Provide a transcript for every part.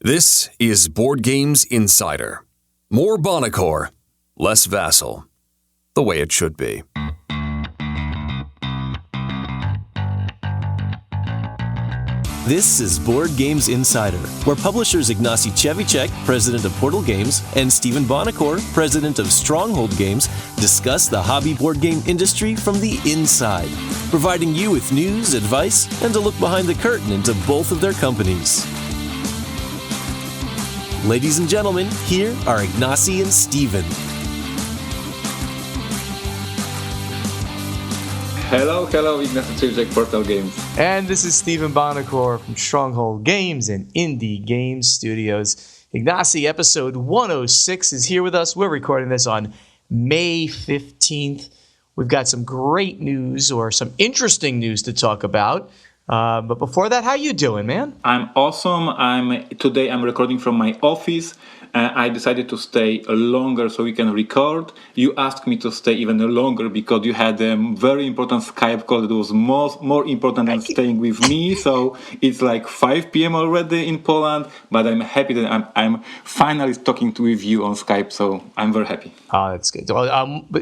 This is Board Games Insider. More Bonacore, less Vassal. The way it should be. This is Board Games Insider, where publishers Ignacy, president of Portal Games, and Stephen Bonacore, president of Stronghold Games, discuss the hobby board game industry from the inside, providing you with news, advice, and a look behind the curtain into both of their companies. Ladies and gentlemen, here are Ignacy and Stephen. Hello, Ignacy, Portal Games. And this is Stephen Bonacore from Stronghold Games and Indie Games Studios. Ignacy, episode 106 is here with us. We're recording this on May 15th. We've got some great news or some interesting news to talk about. But before that, how you doing, man? I'm awesome. Today I'm recording from my office. I decided to stay longer so we can record. You asked me to stay even longer because you had a very important Skype call that was more important than staying with me. So it's like 5 p.m. already in Poland, but I'm happy that I'm finally talking with you on Skype. So I'm very happy. Oh, that's good.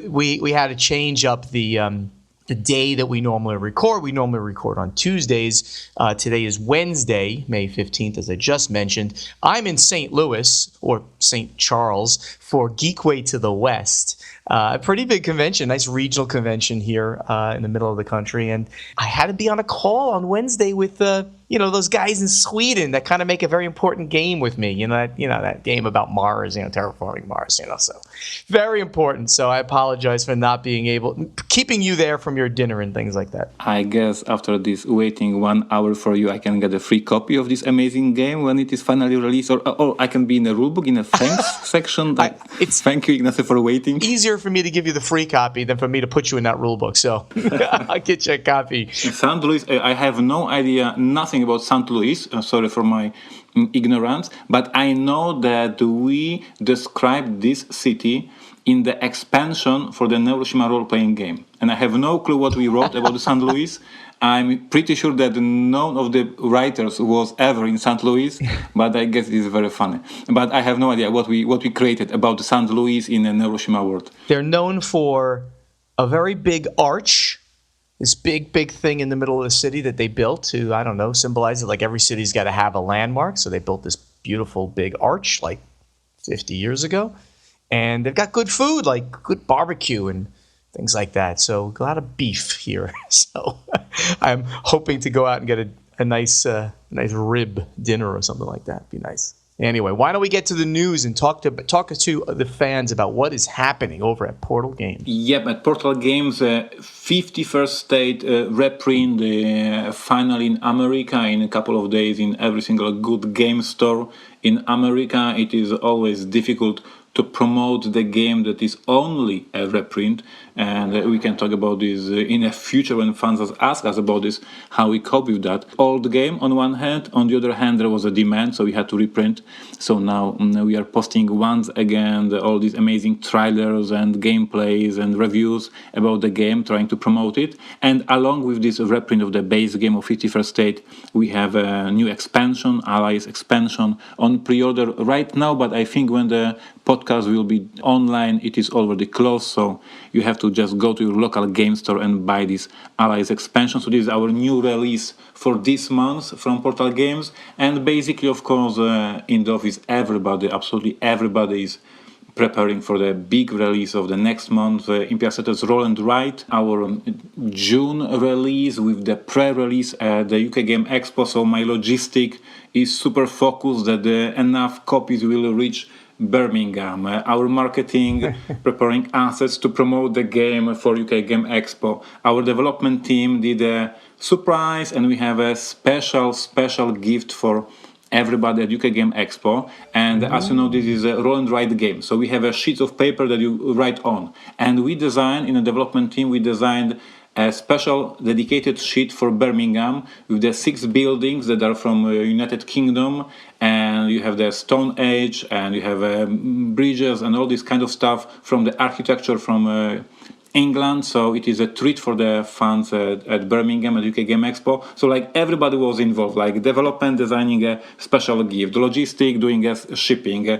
We had to change up the day that we normally record. We normally record on Tuesdays. Today is Wednesday, May 15th, as I just mentioned. I'm in St. Louis, or St. Charles, for Geekway to the West. A pretty big convention, nice regional convention here in the middle of the country. And I had to be on a call on Wednesday with those guys in Sweden that kind of make a very important game with me. That game about Mars, terraforming Mars, so very important. So I apologize for not being keeping you there from your dinner and things like that. I guess after this waiting 1 hour for you, I can get a free copy of this amazing game when it is finally released, or I can be in the rulebook in a thanks section. Thank you, Ignacy, for waiting. Easier for me to give you the free copy than for me to put you in that rulebook. So I'll get you a copy. St. Louis, I have no idea, nothing about St. Louis. Sorry for my ignorance, but I know that we described this city in the expansion for the Neuroshima role-playing game. And I have no clue what we wrote about St. Louis. I'm pretty sure that none of the writers was ever in St. Louis, but I guess it is very funny. But I have no idea what we created about St. Louis in the Neuroshima world. They're known for a very big arch, this big thing in the middle of the city that they built to, symbolize it. Like every city's got to have a landmark, so they built this beautiful big arch like 50 years ago. And they've got good food, like good barbecue and things like that. So a lot of beef here. So I'm hoping to go out and get a nice rib dinner or something like that. Be nice. Anyway, why don't we get to the news and talk to the fans about what is happening over at Portal Games? Yep, at Portal Games, 51st state reprint finally in America in a couple of days in every single good game store in America. It is always difficult to promote the game that is only a reprint, and we can talk about this in the future when fans ask us about this, how we cope with that. Old game on one hand, on the other hand there was a demand, so we had to reprint. So now we are posting once again all these amazing trailers and gameplays and reviews about the game, trying to promote it. And along with this reprint of the base game of 51st State, we have a new expansion, Allies expansion, on pre-order right now, but I think when the podcast will be online, it is already closed, so you have to just go to your local game store and buy this Allies expansion. So this is our new release for this month from Portal Games, and basically, of course, in the office, absolutely everybody is preparing for the big release of the next month, Imperial Settlers Roll and Write, our June release with the pre-release at the UK Game Expo. So my logistic is super focused that enough copies will reach Birmingham. Our marketing preparing assets to promote the game for UK Game Expo. Our development team did a surprise, and we have a special gift for everybody at UK Game Expo. And as you know, this is a roll and write game. So we have a sheet of paper that you write on. And in the development team, we designed a special dedicated sheet for Birmingham with the 6 buildings that are from United Kingdom, and you have the Stone Age, and you have bridges and all this kind of stuff from the architecture from England, so it is a treat for the fans at Birmingham at UK Game Expo. So like everybody was involved, like development, designing a special gift, logistic, doing shipping,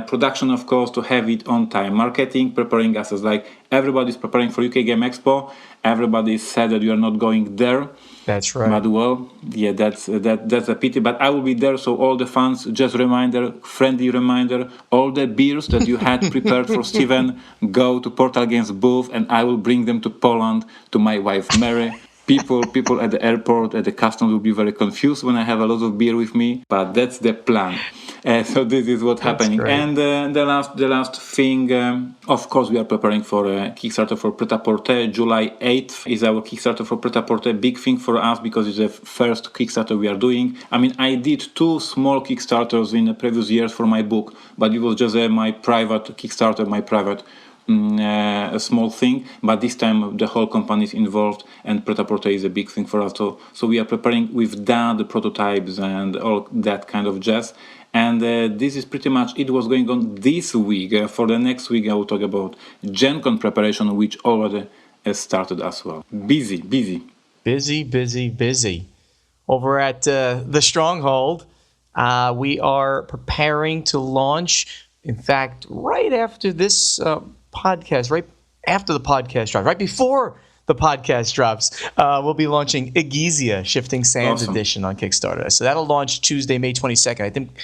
production, of course, to have it on time, marketing, preparing us as like everybody's preparing for UK Game Expo. Everybody said that you are not going there. That's right. But well, yeah, that's a pity. But I will be there, so all the fans, just reminder, friendly reminder, all the beers that you had prepared for Steven, go to Portal Games booth, and I will bring them to Poland to my wife Mary. People at the airport, at the customs will be very confused when I have a lot of beer with me, but that's the plan. So this is what's happening. Great. And the last thing, of course, we are preparing for a Kickstarter for Pret-a-Porter. July 8th is our Kickstarter for Pret-a-Porter. Big thing for us because it's the first Kickstarter we are doing. I mean, I did 2 small Kickstarters in the previous years for my book, but it was just my private Kickstarter, my private a small thing, but this time the whole company is involved, and Pret-a-Porter is a big thing for us. So we are preparing with that, the prototypes and all that kind of jazz. And this is pretty much it was going on this week. For the next week, I will talk about Gen Con preparation, which already has started as well. Busy. Over at the Stronghold, we are preparing to launch. In fact, right after this podcast, right after the podcast drops, right before the podcast drops, we'll be launching Egizia Shifting Sands Edition on Kickstarter. So that'll launch Tuesday, May 22nd. I think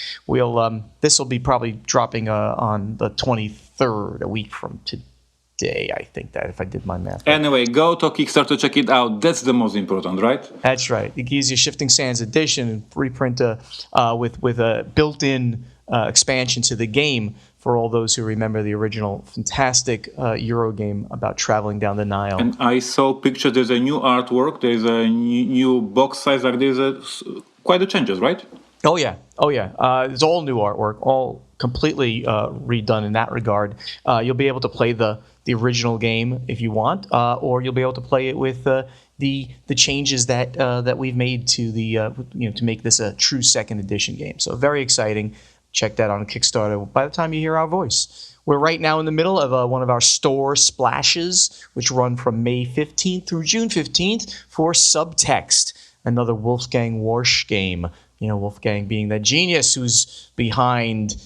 this will be probably dropping on the 23rd, a week from today. I think that, if I did my math. Anyway, go to Kickstarter, check it out. That's the most important, right? That's right. Egizia Shifting Sands Edition, reprint with a built-in expansion to the game for all those who remember the original fantastic Euro game about traveling down the Nile. And I saw pictures. There's a new artwork. There's a new box size. Like there's quite a changes, right? Oh yeah. It's all new artwork, all completely redone in that regard. You'll be able to play the original game if you want, or you'll be able to play it with the changes that we've made to to make this a true second edition game. So very exciting. Check that on Kickstarter by the time you hear our voice. We're right now in the middle of one of our store splashes, which run from May 15th through June 15th for Subtext, another Wolfgang Warsch game. You know, Wolfgang being the genius who's behind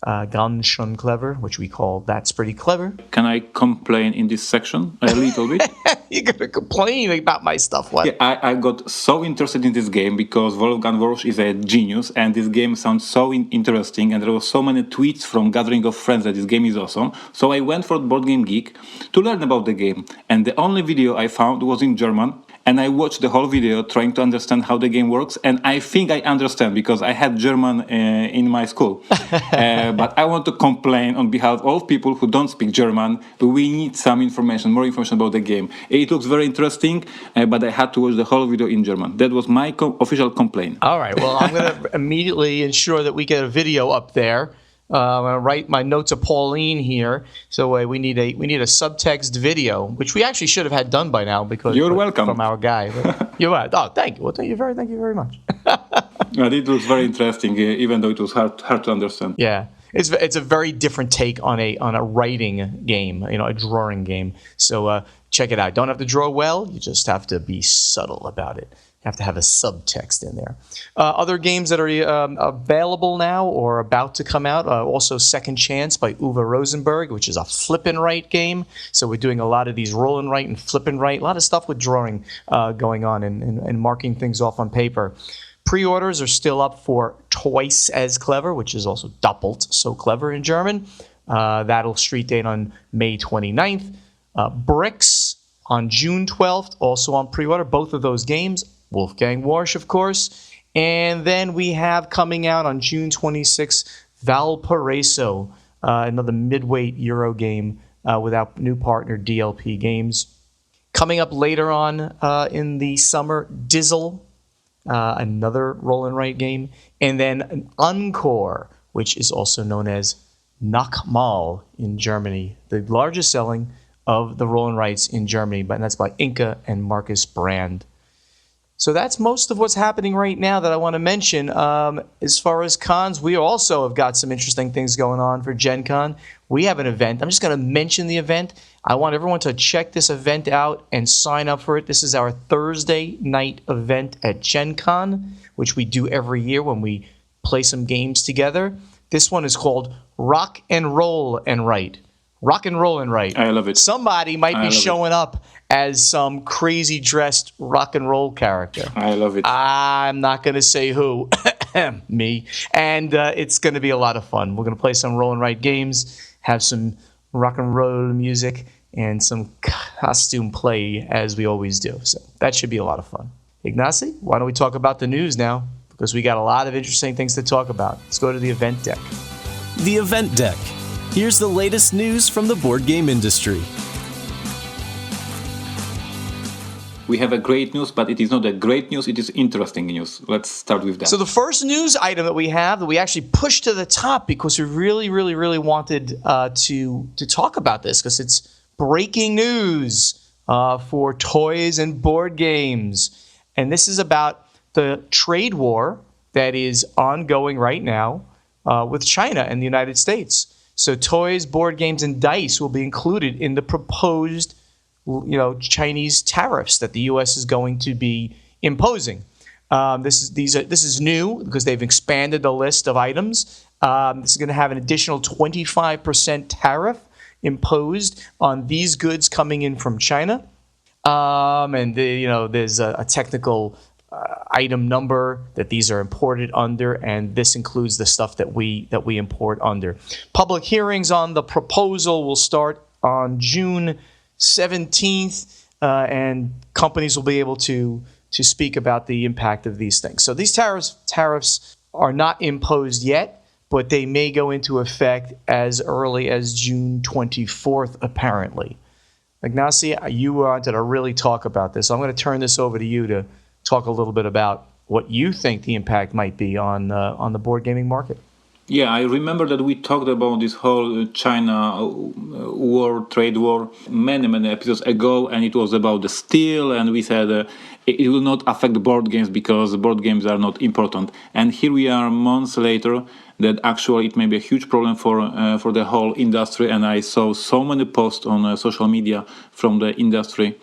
Ganz schön clever, which we call That's Pretty Clever. Can I complain in this section a little bit? You're going to complain about my stuff, what? Yeah, I got so interested in this game because Wolfgang Warsch is a genius, and this game sounds so interesting, and there were so many tweets from gathering of friends that this game is awesome. So I went for Board Game Geek to learn about the game, and the only video I found was in German. And I watched the whole video trying to understand how the game works, and I think I understand because I had German in my school. But I want to complain on behalf of all people who don't speak German. We need some information, more information about the game. It looks very interesting, but I had to watch the whole video in German. That was my official complaint. All right, well, I'm going to immediately ensure that we get a video up there. I'm going to write my notes of Pauline here. So we need a subtext video, which we actually should have had done by now because you're welcome from our guy. You're right. Oh, thank you. Well, thank you very much. It looks very interesting, even though it was hard to understand. Yeah, it's a very different take on a writing game, a drawing game. So check it out. Don't have to draw well. You just have to be subtle about it. Have to have a subtext in there. Other games that are available now or about to come out, also Second Chance by Uwe Rosenberg, which is a flip and write game. So we're doing a lot of these roll and write and flip and write, a lot of stuff with drawing going on and marking things off on paper. Pre-orders are still up for Twice as Clever, which is also doppelt so clever in German. That'll street date on May 29th. Bricks on June 12th, also on pre-order, both of those games. Wolfgang Warsch, of course. And then we have coming out on June 26th, Valparaiso, another midweight Euro game with our new partner, DLP Games. Coming up later on in the summer, Dizzle, another roll and write game. And then an Encore, which is also known as Nochmal in Germany, the largest selling of the roll and writes in Germany, but that's by Inka and Marcus Brand. So that's most of what's happening right now that I want to mention. As far as cons, we also have got some interesting things going on for Gen Con. We have an event. I'm just going to mention the event. I want everyone to check this event out and sign up for it. This is our Thursday night event at Gen Con, which we do every year when we play some games together. This one is called Rock and Roll and Write. Rock and Roll and Write. I love it. Somebody might be showing up as some crazy dressed rock and roll character. I love it. I'm not going to say who. Me. And it's going to be a lot of fun. We're going to play some roll and write games, have some rock and roll music, and some costume play as we always do. So that should be a lot of fun. Ignacy, why don't we talk about the news now? Because we got a lot of interesting things to talk about. Let's go to the event deck. The event deck. Here's the latest news from the board game industry. We have a great news, but it is not a great news, it is interesting news. Let's start with that. So the first news item that we have that we actually pushed to the top because we really wanted to talk about this because it's breaking news for toys and board games. And this is about the trade war that is ongoing right now with China and the United States. So toys, board games, and dice will be included in the proposed, Chinese tariffs that the U.S. is going to be imposing. This is new because they've expanded the list of items. This is going to have an additional 25% tariff imposed on these goods coming in from China. There's a technical item number that these are imported under, and this includes the stuff that we import under. Public hearings on the proposal will start on June 17th, and companies will be able to speak about the impact of these things. So these tariffs are not imposed yet, but they may go into effect as early as June 24th, apparently. Ignacy, you wanted to really talk about this. I'm going to turn this over to you to talk a little bit about what you think the impact might be on the board gaming market. Yeah, I remember that we talked about this whole China trade war, many episodes ago, and it was about the steel, and we said it will not affect the board games because board games are not important. And here we are months later that actually it may be a huge problem for the whole industry, and I saw so many posts on social media from the industry.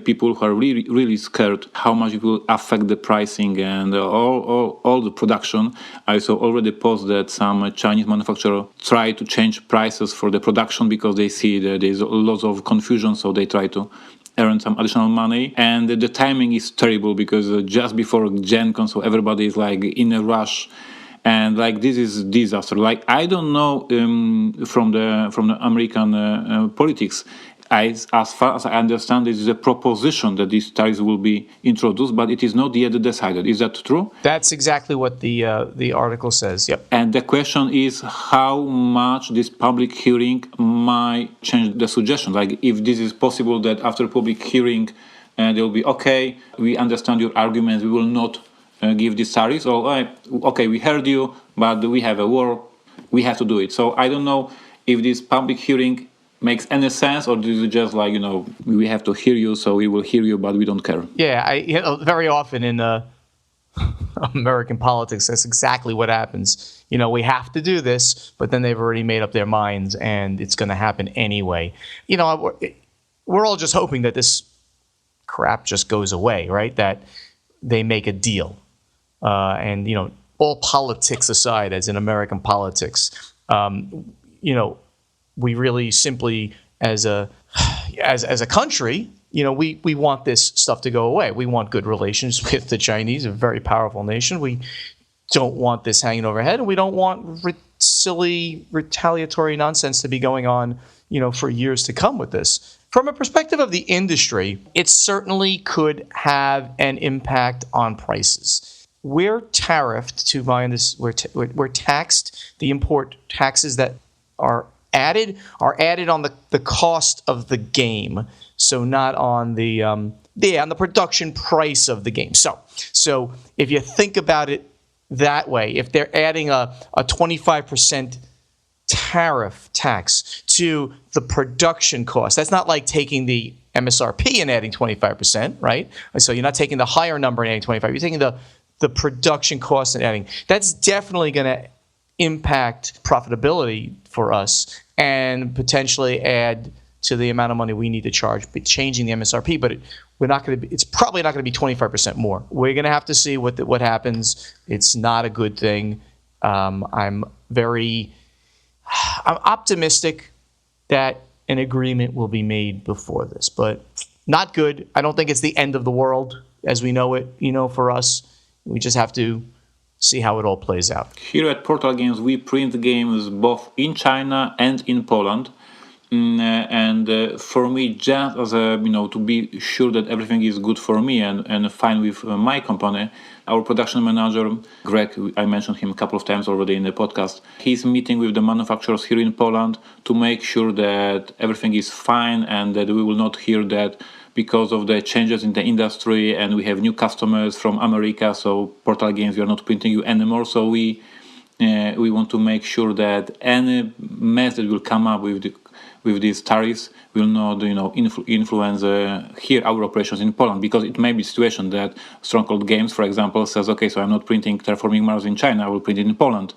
People who are really scared how much it will affect the pricing and all the production. I saw already posts that some Chinese manufacturer try to change prices for the production because they see that there's lots of confusion, so they try to earn some additional money. And the timing is terrible because just before Gen Con, so everybody is like in a rush. And like this is disaster. Like I don't know from the American politics. As far as I understand, this is a proposition that these tariffs will be introduced, but it is not yet decided. Is that true? That's exactly what the article says. Yep. And the question is how much this public hearing might change the suggestion. Like if this is possible that after public hearing, they will be okay. We understand your argument. We will not give these tariffs. Or okay, we heard you, but we have a war. We have to do it. So I don't know if this public hearing makes any sense, or this is just like, we have to hear you, so we will hear you, but we don't care. Yeah, very often in American politics, that's exactly what happens. We have to do this, but then they've already made up their minds, and it's going to happen anyway. We're all just hoping that this crap just goes away, right? That they make a deal. All politics aside, as in American politics, we really simply, as a country, we want this stuff to go away. We want good relations with the Chinese, a very powerful nation. We don't want this hanging over our head, and we don't want silly retaliatory nonsense to be going on, for years to come with this. From a perspective of the industry, it certainly could have an impact on prices. We're tariffed to mind this. We're taxed. The import taxes that are added on the cost of the game, so not on the on the production price of the game. So if you think about it that way, if they're adding a 25% tariff tax to the production cost, that's not like taking the MSRP and adding 25%, right? So you're not taking the higher number and adding 25. You're taking the production cost and adding. That's definitely going to impact profitability for us and potentially add to the amount of money we need to charge, changing the MSRP. But we're not going to be. It's probably not going to be 25% more. We're going to have to see what happens. It's not a good thing. I'm optimistic that an agreement will be made before this, but not good. I don't think it's the end of the world as we know it. For us, we just have to see how it all plays out. Here at Portal Games, we print games both in China and in Poland. And for me, just as to be sure that everything is good for me and fine with my company, our production manager, Greg, I mentioned him a couple of times already in the podcast, he's meeting with the manufacturers here in Poland to make sure that everything is fine and that we will not hear that because of the changes in the industry and we have new customers from America, so Portal Games, we are not printing you anymore. So we want to make sure that any mess that will come up with these tariffs will not, influence here our operations in Poland, because it may be a situation that Stronghold Games, for example, says, okay, so I'm not printing Terraforming Mars in China, I will print it in Poland.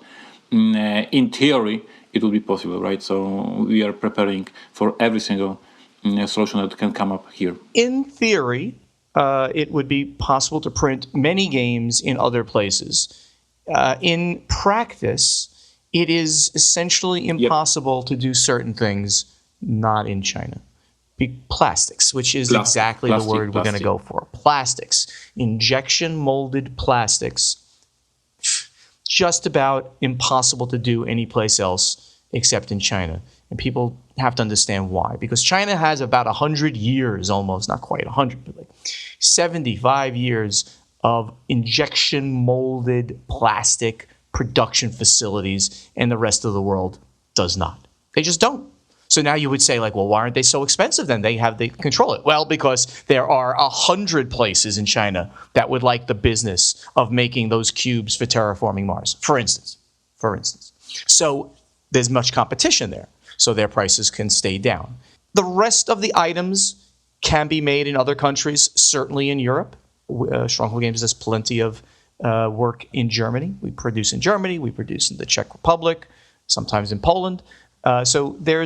In theory, it will be possible, right? So we are preparing for every single solution that can come up here. In theory, it would be possible to print many games in other places. In practice, it is essentially impossible to do certain things not in China. Plastics, which is exactly the word we're going to go for. Plastics. Injection molded plastics. Just about impossible to do anyplace else except in China. And people have to understand why. Because China has about 100 years, almost, not quite 100, but like 75 years of injection molded plastic production facilities, and the rest of the world does not. They just don't. So now you would say, like, well, why aren't they so expensive then? They control it. Well, because there are 100 places in China that would like the business of making those cubes for Terraforming Mars, for instance. So there's much competition there. So their prices can stay down. The rest of the items can be made in other countries, certainly in Europe. Stronghold Games does plenty of work in Germany. We produce in Germany. We produce in the Czech Republic, sometimes in Poland. So there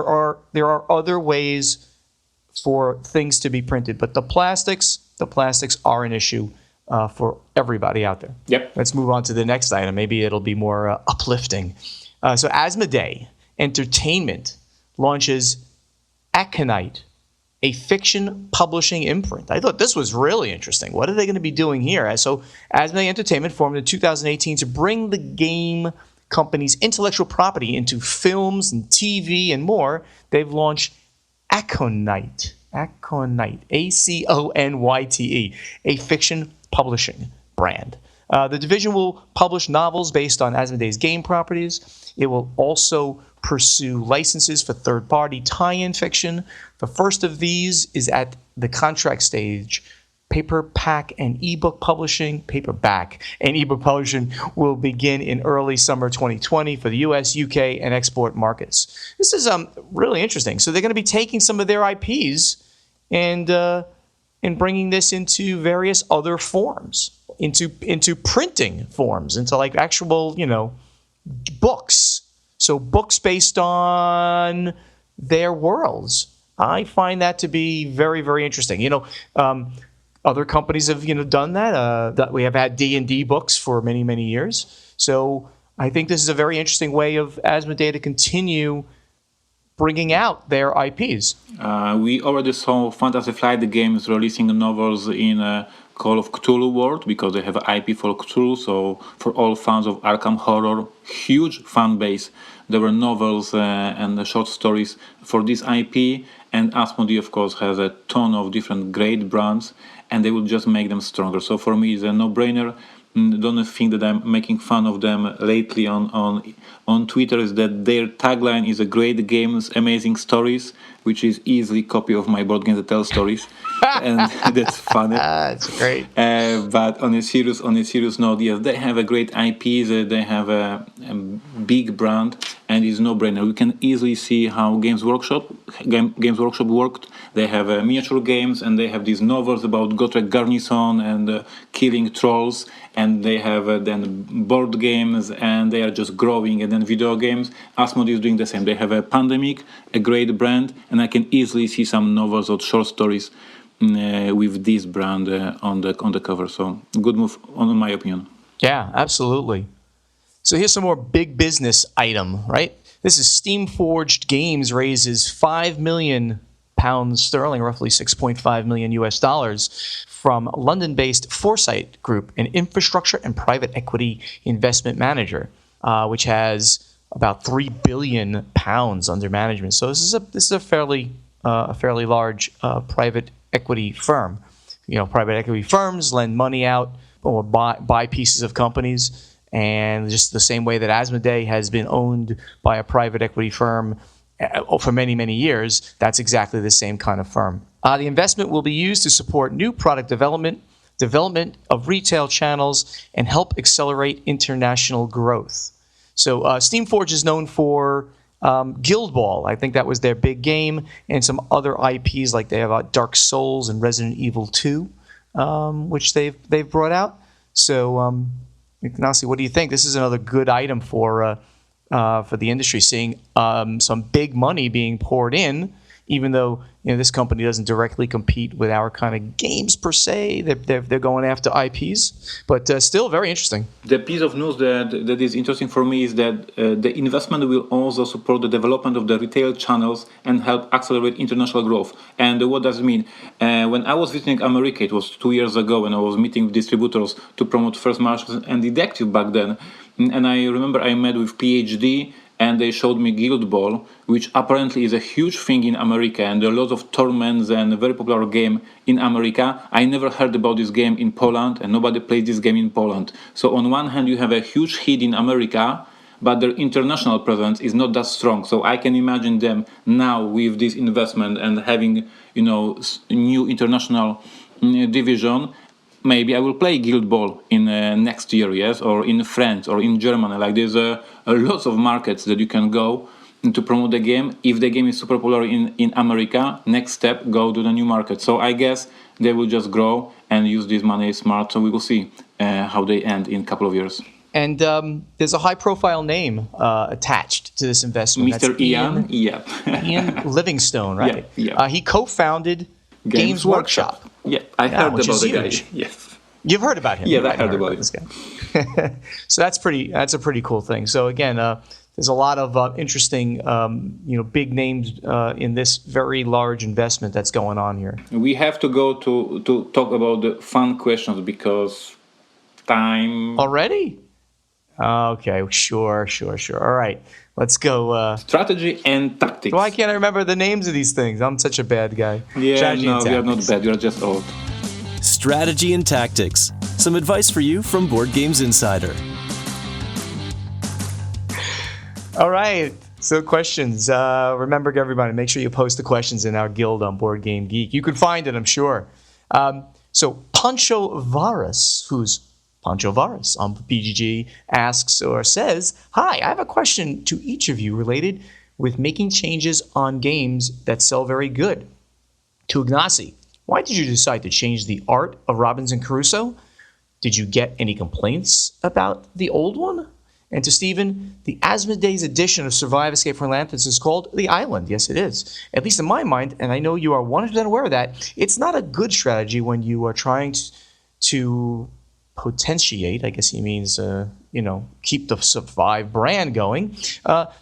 are other ways for things to be printed, but the plastics are an issue for everybody out there. Yep. Let's move on to the next item. Maybe it'll be more uplifting. So Asmodee Entertainment launches Aconite, a fiction publishing imprint. I thought this was really interesting. What are they going to be doing here? So Asmodee Entertainment formed in 2018 to bring the game company's intellectual property into films and TV and more. They've launched Aconite, Aconyte, a fiction publishing brand. The division will publish novels based on Asmodee's game properties. It will also pursue licenses for third-party tie-in fiction. The first of these is at the contract stage. Paperback and ebook publishing will begin in early summer 2020 for the US, UK, and export markets. This is really interesting. So they're going to be taking some of their IPs and bringing this into various other forms, into printing forms, into like actual, books. So books based on their worlds. I find that to be very, very interesting. Other companies have done that. That we have had D&D books for many, many years. So I think this is a very interesting way of Asmodee to continue bringing out their IPs. We already saw Fantasy Flight Games releasing novels in Call of Cthulhu world, because they have an IP for Cthulhu. So for all fans of Arkham Horror, huge fan base. There were novels and short stories for this IP. And Asmodee, of course, has a ton of different great brands, and they will just make them stronger. So for me, it's a no-brainer. don't think that I'm making fun of them lately on Twitter, is that their tagline is a great games, amazing stories, which is easily copy of my board games that tell stories, and that's funny. That's great. But on a serious note, yes, they have a great IPs. They have a big brand, and it's no-brainer. We can easily see how Games Workshop worked. They have miniature games, and they have these novels about Gotrek Garnison and killing trolls, and they have then board games, and they are just growing. And then video games, Asmodee is doing the same. They have a Pandemic, a great brand, and I can easily see some novels or short stories with this brand on the cover. So good move, in my opinion. Yeah, absolutely. So here's some more big business item, right? This is Steamforged Games raises £5 million, roughly 6.5 million US dollars, from London-based Foresight Group, an infrastructure and private equity investment manager, which has about £3 billion under management. So this is a fairly large private equity firm. Private equity firms lend money out or buy pieces of companies. And just the same way that Asmodee has been owned by a private equity firm for many, many years, that's exactly the same kind of firm. The investment will be used to support new product development of retail channels, and help accelerate international growth. So Steamforged is known for Guild Ball. I think that was their big game, and some other IPs like they have Dark Souls and Resident Evil 2, which they've brought out. So Ignacy, what do you think? This is another good item for the industry, seeing some big money being poured in, even though this company doesn't directly compete with our kind of games per se. They're going after IPs, but still very interesting. The piece of news that is interesting for me is that the investment will also support the development of the retail channels and help accelerate international growth. And what does it mean? When I was visiting America, it was 2 years ago, and I was meeting with distributors to promote First Marshals and Detective back then. And I remember I met with PhD, and they showed me Guild Ball, which apparently is a huge thing in America, and there are lots of tournaments and a very popular game in America. I never heard about this game in Poland, and nobody plays this game in Poland. So on one hand, you have a huge hit in America, but their international presence is not that strong. So I can imagine them now with this investment and having, new international division. Maybe I will play Guild Ball in next year, yes, or in France or in Germany. Like there's lots of markets that you can go to promote the game. If the game is super popular in America, next step, go to the new market. So I guess they will just grow and use this money smart. So we will see how they end in a couple of years. And there's a high-profile name attached to this investment. Mr. Ian? Yeah. Ian Livingstone, right? Yeah. He co-founded Games Workshop. Yeah, I heard about the guy. Yes. You've heard about him. Yeah, I heard about this guy. So that's a pretty cool thing. So again, there's a lot of interesting, big names in this very large investment that's going on here. We have to go to talk about the fun questions because time already. Okay, sure. All right, let's go. Strategy and tactics. Why can't I remember the names of these things? I'm such a bad guy. Yeah, Strategy no, we are not bad. We are just old. Strategy and tactics. Some advice for you from Board Games Insider. All right. So questions. Remember, everybody, make sure you post the questions in our guild on Board Game Geek. You can find it, I'm sure. So Pancho Varas, who's Pancho Varas on BGG, asks or says, "Hi, I have a question to each of you related with making changes on games that sell very good. To Ignacy, why did you decide to change the art of Robinson Crusoe? Did you get any complaints about the old one? And to Stephen, the Asmodee's edition of Survive Escape from Atlantis is called The Island. Yes, it is. At least in my mind, and I know you are 100% aware of that, it's not a good strategy when you are trying to potentiate, I guess he means, keep the Survive brand going.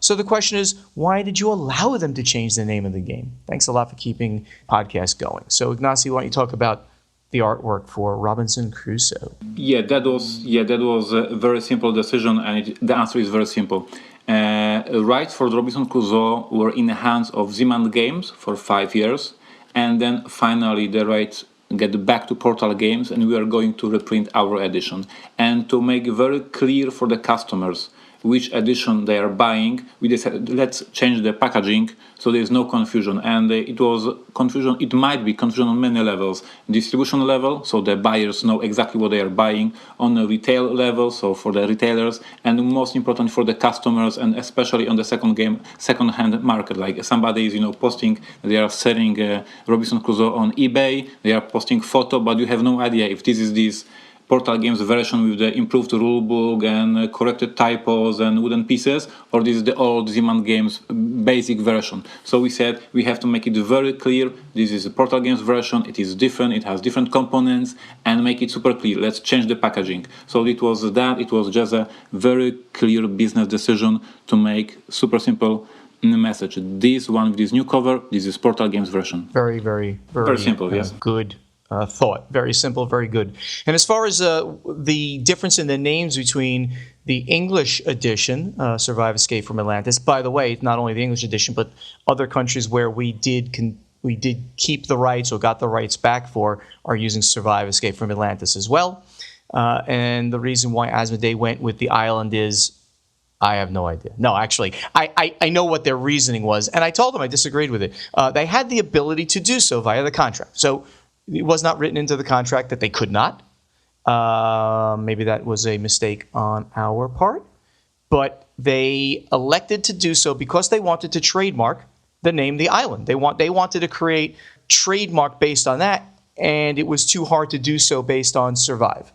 So the question is, why did you allow them to change the name of the game? Thanks a lot for keeping podcasts going. So Ignacy, why don't you talk about the artwork for Robinson Crusoe? Yeah, that was a very simple decision, and the answer is very simple. Rights for Robinson Crusoe were in the hands of Zeman Games for 5 years, and then finally the rights get back to Portal Games, and we are going to reprint our edition. And to make very clear for the customers which edition they are buying, we decided let's change the packaging so there is no confusion. And it was confusion. It might be confusion on many levels. Distribution level, so the buyers know exactly what they are buying. On the retail level, so for the retailers, and most important for the customers, and especially on the second-hand market. Like somebody is posting they are selling Robinson Crusoe on eBay. They are posting photo, but you have no idea if this is this Portal Games version with the improved rulebook and corrected typos and wooden pieces, or this is the old Z-Man Games basic version. So we said we have to make it very clear. This is a Portal Games version. It is different. It has different components, and make it super clear. Let's change the packaging. So it was that. It was just a very clear business decision to make super simple message. This one with this new cover. This is Portal Games version. Very simple. Yes. Good. Thought. Very simple, very good. And as far as the difference in the names between the English edition, Survive Escape from Atlantis, by the way, not only the English edition, but other countries where we did keep the rights or got the rights back for are using Survive Escape from Atlantis as well. And the reason why Asmodee went with the island is, I have no idea. No, actually, I know what their reasoning was, and I told them I disagreed with it. They had the ability to do so via the contract. So it was not written into the contract that they could not. Maybe that was a mistake on our part. But they elected to do so because they wanted to trademark the name The Island. They wanted to create trademark based on that, and it was too hard to do so based on Survive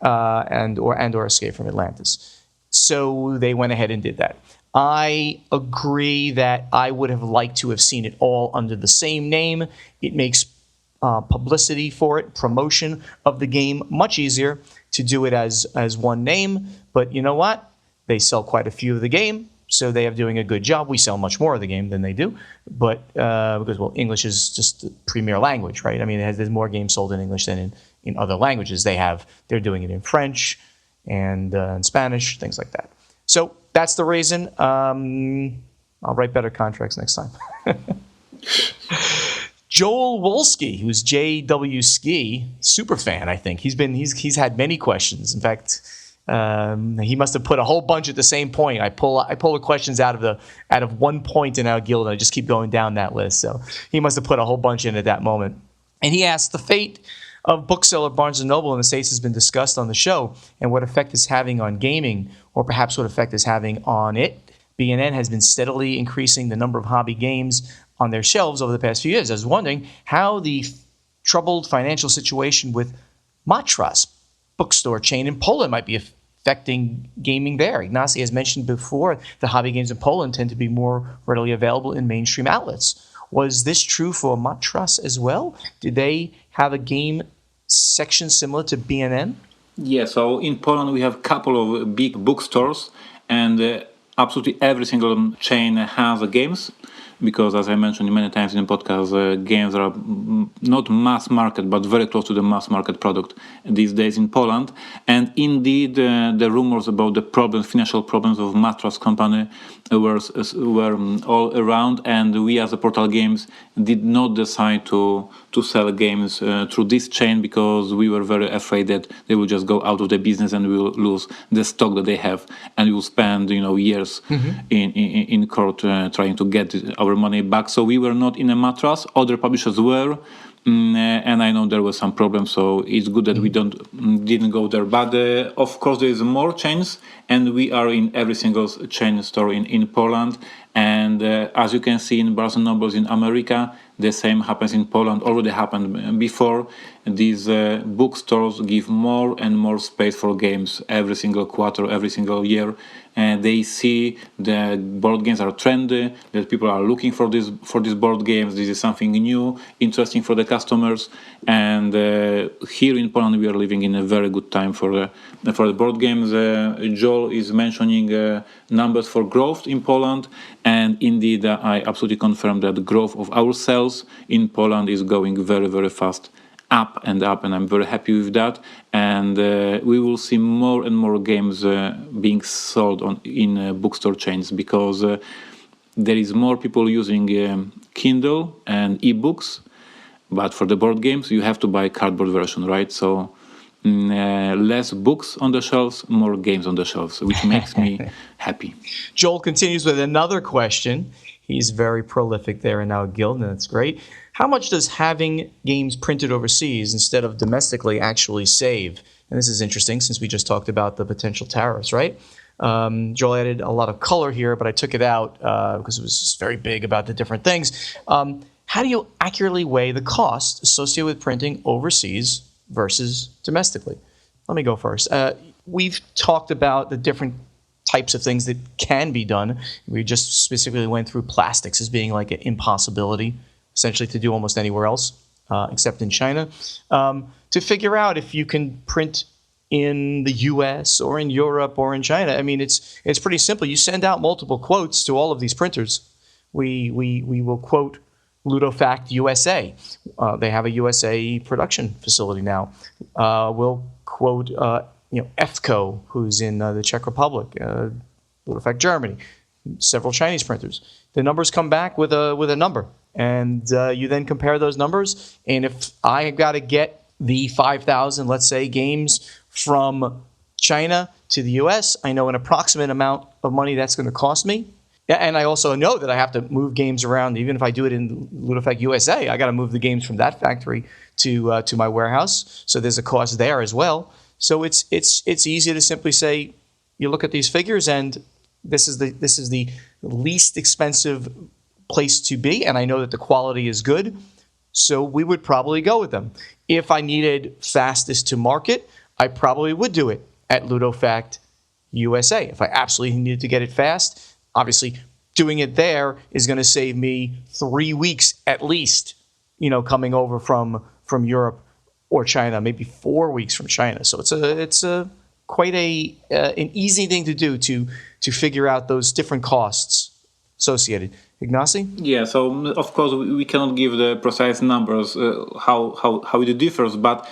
or Escape from Atlantis. So they went ahead and did that. I agree that I would have liked to have seen it all under the same name. It makes publicity for it, promotion of the game, much easier to do it as one name. But you know what? They sell quite a few of the game, so they are doing a good job. We sell much more of the game than they do, but because English is just the premier language, right? I mean, there's more games sold in English than in other languages. They're doing it in French and in Spanish, things like that. So that's the reason. I'll write better contracts next time. Joel Wolski, who's JW Ski, super fan, I think. He's had many questions. In fact, he must have put a whole bunch at the same point. I pull the questions out of one point in our guild, and I just keep going down that list. So he must have put a whole bunch in at that moment. And he asked, the fate of bookseller Barnes & Noble in the States has been discussed on the show, and what effect it's having on gaming, or perhaps what effect it's having on it. B&N has been steadily increasing the number of hobby games on their shelves over the past few years. I was wondering how the troubled financial situation with Matras bookstore chain in Poland might be affecting gaming there. Ignacy has mentioned before the hobby games in Poland tend to be more readily available in mainstream outlets. Was this true for Matras as well? Did they have a game section similar to B&N? Yeah, so in Poland we have a couple of big bookstores, and absolutely every single chain has games. Because, as I mentioned many times in the podcast, games are not mass market, but very close to the mass market product these days in Poland. And indeed, the rumors about the financial problems of Matras company were all around. And we, as a Portal Games, did not decide to sell games through this chain because we were very afraid that they will just go out of the business and we will lose the stock that they have, and we will spend years in court trying to get our money back. So we were not in a Matras. Other publishers were, and I know there was some problems. So it's good that we didn't go there. But of course, there is more chains, and we are in every single chain store in Poland. And as you can see in Barnes & Nobles in America, the same happens in Poland. Already happened before. These bookstores give more and more space for games every single quarter, every single year. And they see the board games are trendy, that people are looking for these board games. This is something new, interesting for the customers. And here in Poland, we are living in a very good time for the board games. Joel is mentioning numbers for growth in Poland. And indeed, I absolutely confirm that the growth of our sales in Poland is going very, very fast. Up, and I'm very happy with that. And we will see more and more games being sold in bookstore chains because there is more people using Kindle and ebooks, But for the board games, you have to buy cardboard version, right? So less books on the shelves, more games on the shelves, which makes me happy. Joel continues with another question. He's very prolific there in our guild, and that's great. How much does having games printed overseas instead of domestically actually save? And this is interesting since we just talked about the potential tariffs, right? Joel added a lot of color here, but I took it out because it was just very big about the different things. How do you accurately weigh the cost associated with printing overseas versus domestically? Let me go first. We've talked about the different types of things that can be done. We just specifically went through plastics as being like an impossibility, essentially to do almost anywhere else except in China. To figure out if you can print in the US or in Europe or in China, I mean, it's pretty simple. You send out multiple quotes to all of these printers. We will quote Ludofact USA. They have a USA production facility now. We'll quote EFCO, who's in the Czech Republic, Ludofact Germany, several Chinese printers. The numbers come back with a number, and you then compare those numbers. And if I got to get the 5,000, let's say, games from China to the US, I know an approximate amount of money that's going to cost me. And I also know that I have to move games around. Even if I do it in Ludofact USA, I got to move the games from that factory to my warehouse. So there's a cost there as well. So it's easy to simply say, you look at these figures, and this is the least expensive place to be, and I know that the quality is good. So we would probably go with them. If I needed fastest to market, I probably would do it at Ludofact USA. If I absolutely needed to get it fast, obviously doing it there is going to save me 3 weeks at least, coming over from Europe or China, maybe 4 weeks from China. So it's quite an easy thing to do to figure out those different costs associated. Ignacy? Yeah, so of course we cannot give the precise numbers how it differs, but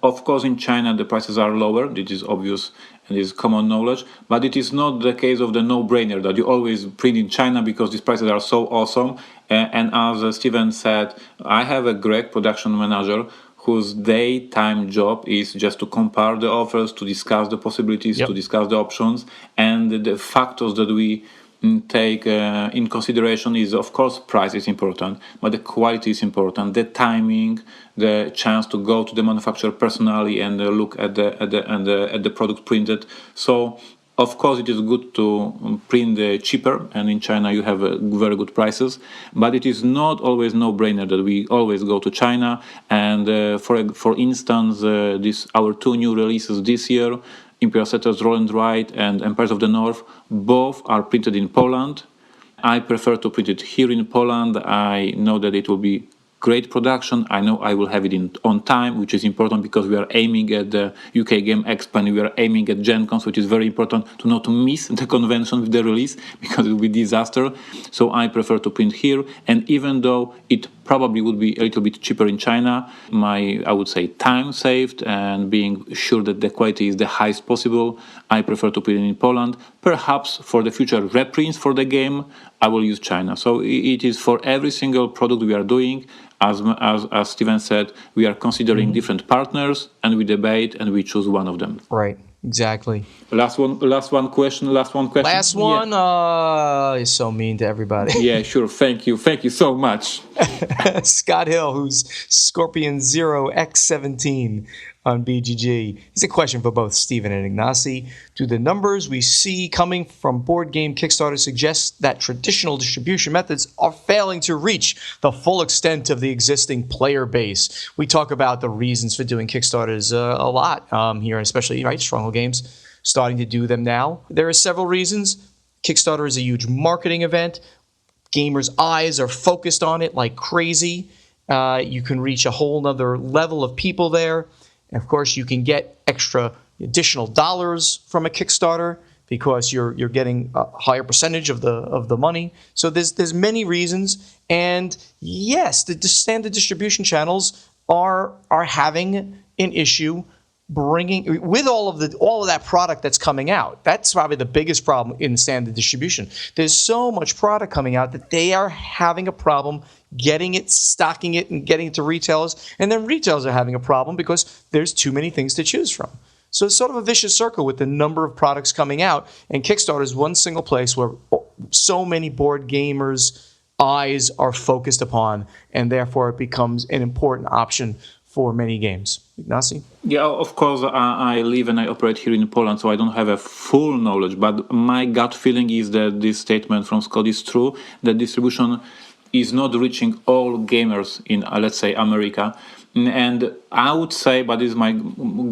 of course in China the prices are lower. It is obvious and is common knowledge, but it is not the case of the no-brainer that you always print in China because these prices are so awesome. And as Steven said, I have a Greek production manager whose daytime job is just to compare the offers, to discuss the possibilities, to discuss the options, and the factors that we take in consideration is, of course, price is important, but the quality is important, the timing, the chance to go to the manufacturer personally and look at the product printed. So, of course, it is good to print cheaper, and in China you have very good prices, but it is not always no-brainer that we always go to China. And for instance, our two new releases this year, Imperial Settlers Roll and Ride and Empires of the North, both are printed in Poland. I prefer to print it here in Poland. I know that it will be great production. I know I will have it on time, which is important because we are aiming at the UK Game Expo and we are aiming at Gen Cons, which is very important to not miss the convention with the release because it will be disaster. So I prefer to print here. And even though it probably would be a little bit cheaper in China, I would say time saved and being sure that the quality is the highest possible, I prefer to print it in Poland. Perhaps for the future reprints for the game, I will use China. So it is for every single product we are doing. As Steven said, we are considering different partners, and we debate, and we choose one of them. Right, exactly. Last one question. Last one? You're so mean to everybody. Yeah, sure. Thank you so much. Scott Hill, who's Scorpion 0x17 on BGG. It's a question for both Steven and Ignacy. Do the numbers we see coming from board game Kickstarter suggest that traditional distribution methods are failing to reach the full extent of the existing player base? We talk about the reasons for doing Kickstarters a lot here, especially Stronghold Games starting to do them now. There are several reasons. Kickstarter is a huge marketing event. Gamers' eyes are focused on it like crazy. You can reach a whole nother level of people there. And of course, you can get additional dollars from a Kickstarter because you're getting a higher percentage of the money. So there's many reasons. And yes, the standard distribution channels are having an issue bringing with all of that product that's coming out. That's probably the biggest problem in standard distribution. There's so much product coming out that they are having a problem getting it, stocking it, and getting it to retailers. And then retailers are having a problem because there's too many things to choose from. So it's sort of a vicious circle with the number of products coming out. And Kickstarter is one single place where so many board gamers' eyes are focused upon, and therefore it becomes an important option for many games. Ignacy? Yeah, of course, I live and I operate here in Poland, so I don't have a full knowledge, but my gut feeling is that this statement from Scott is true, that distribution is not reaching all gamers in, let's say, America. And I would say, but this is my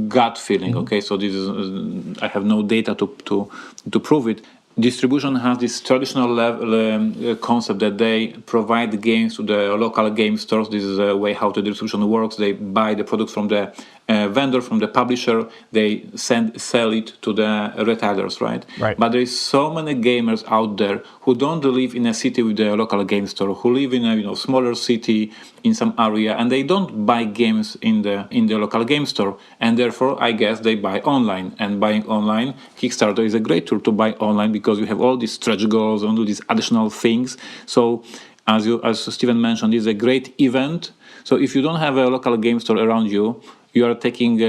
gut feeling, okay, so this is, I have no data to prove it. Distribution has this traditional level, concept that they provide games to the local game stores. This is a way how the distribution works. They buy the product from the vendor, from the publisher. They sell it to the retailers, right? But there is so many gamers out there who don't live in a city with a local game store, who live in a smaller city in some area, and they don't buy games in the local game store, and therefore I guess they buy online. And buying online, Kickstarter is a great tool to buy online because you have all these stretch goals and all these additional things. So as Steven mentioned, it's a great event. So if you don't have a local game store around you, you are taking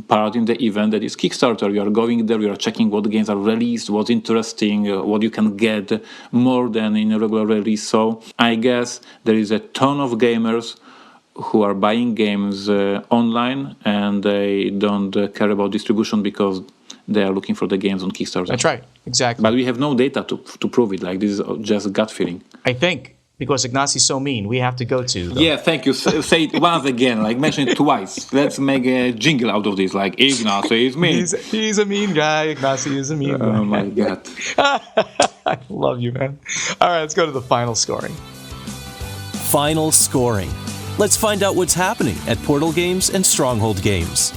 part in the event that is Kickstarter. You are going there, you are checking what games are released, what's interesting, what you can get more than in a regular release. So I guess there is a ton of gamers who are buying games online, and they don't care about distribution because they are looking for the games on Kickstarter. That's right, exactly. But we have no data to prove it. Like, this is just gut feeling. I think. Because Ignacy's so mean, we have to go to. Yeah, thank you. Say it once again, like mention it twice. Let's make a jingle out of this, like Ignacy is mean. He's a mean guy. Ignacy is a mean guy. Oh my God. I love you, man. All right, let's go to the final scoring. Final scoring. Let's find out what's happening at Portal Games and Stronghold Games.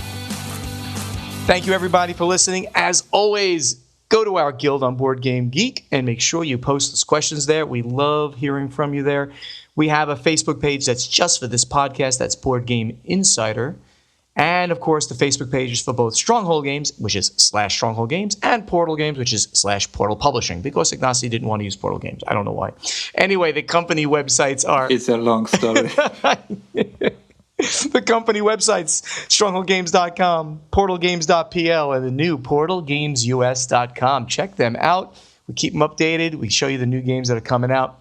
Thank you, everybody, for listening. As always, go to our guild on Board Game Geek and make sure you post those questions there. We love hearing from you there. We have a Facebook page that's just for this podcast. That's Board Game Insider. And, of course, the Facebook page is for both Stronghold Games, which is /Stronghold Games, and Portal Games, which is /Portal Publishing, because Ignacy didn't want to use Portal Games. I don't know why. Anyway, the company websites are... It's a long story. The company websites, strongholdgames.com, portalgames.pl, and the new portalgamesus.com. Check them out. We keep them updated. We show you the new games that are coming out.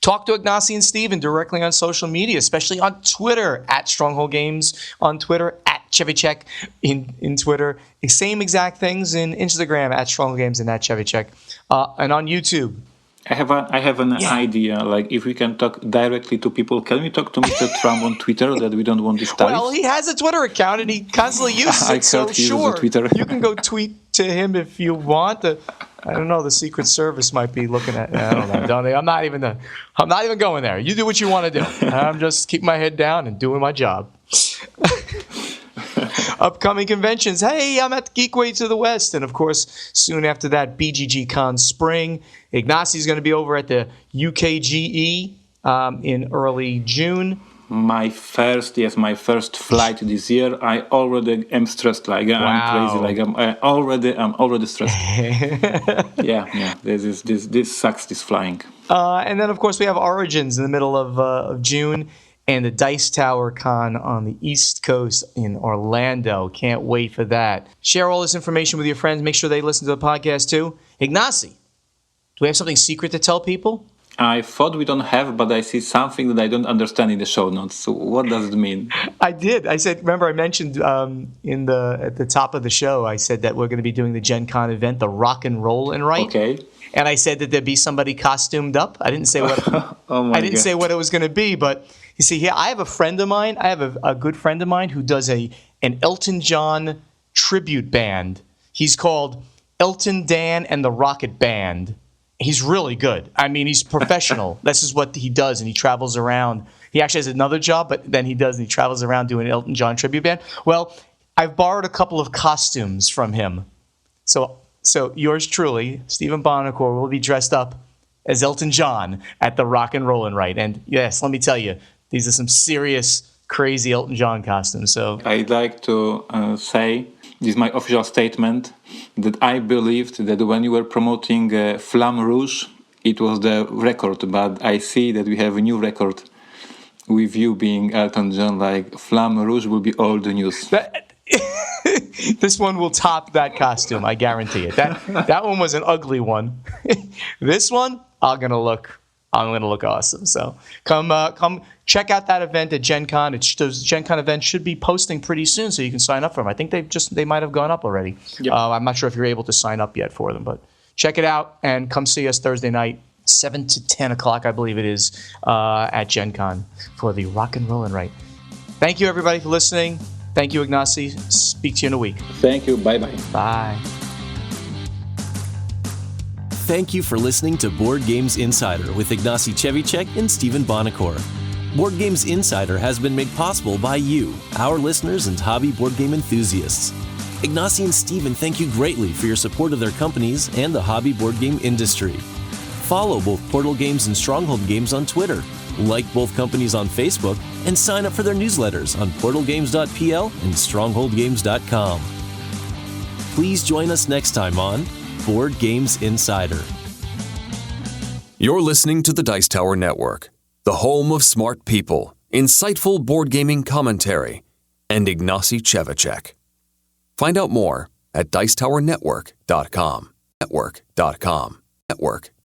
Talk to Ignacy and Steven directly on social media, especially on Twitter, at Stronghold Games on Twitter, at Chevychek in Twitter. The same exact things in Instagram, at Stronghold Games and at Chevychek. And on YouTube. I have an idea. Like, if we can talk directly to people, can we talk to Mr. Trump on Twitter that we don't want this tariffs? Well, he has a Twitter account and he constantly uses it. So sure, Twitter. You can go tweet to him if you want. I don't know. The Secret Service might be looking at. I don't know. Don't they? I'm not even going there. You do what you want to do. I'm just keeping my head down and doing my job. Upcoming conventions. Hey, I'm at Geekway to the West. And, of course, soon after that, BGG Con Spring. Ignacy's going to be over at the UKGE in early June. My first flight this year. I already am stressed. Like, I'm crazy. Like, I'm already stressed. yeah. This sucks. This flying. And then, of course, we have Origins in the middle of June. And the Dice Tower Con on the East Coast in Orlando. Can't wait for that. Share all this information with your friends. Make sure they listen to the podcast too. Ignacy, do we have something secret to tell people? I thought we don't have, but I see something that I don't understand in the show notes. So what does it mean? I did. I said, remember I mentioned at the top of the show, I said that we're going to be doing the Gen Con event, the Rock and Roll and Write. Okay. And I said that there'd be somebody costumed up. I didn't say what say what it was going to be, but you see here, I have a friend of mine. I have a good friend of mine who does an Elton John tribute band. He's called Elton Dan and the Rocket Band. He's really good. I mean, he's professional. This is what he does, and he travels around. He actually has another job, but then he travels around doing an Elton John tribute band. Well, I've borrowed a couple of costumes from him. So yours truly, Steven Bonacore, will be dressed up as Elton John at the Rock and Roll and Write. And yes, let me tell you, these are some serious crazy Elton John costume. So I'd like to say, this is my official statement, that I believed that when you were promoting Flamme Rouge, it was the record, but I see that we have a new record with you being Elton John. Like, Flamme Rouge will be old news. this one will top that costume, I guarantee it. That one was an ugly one. This one, I'm gonna look awesome. So come check out that event at Gen Con. Those Gen Con events should be posting pretty soon, so you can sign up for them. I think they might have gone up already. Yep. I'm not sure if you're able to sign up yet for them, but check it out and come see us Thursday night, 7 to 10 o'clock, I believe it is, at Gen Con for the Rock and Rollin' Right. Thank you, everybody, for listening. Thank you, Ignacy. Speak to you in a week. Thank you. Bye-bye. Bye. Thank you for listening to Board Games Insider with Ignacy Chevicek and Stephen Bonacore. Board Games Insider has been made possible by you, our listeners and hobby board game enthusiasts. Ignacy and Stephen thank you greatly for your support of their companies and the hobby board game industry. Follow both Portal Games and Stronghold Games on Twitter, like both companies on Facebook, and sign up for their newsletters on portalgames.pl and strongholdgames.com. Please join us next time on Board Games Insider. You're listening to the Dice Tower Network, the home of smart people, insightful board gaming commentary, and Ignacy Chevicek. Find out more at dicetowernetwork.com. Network.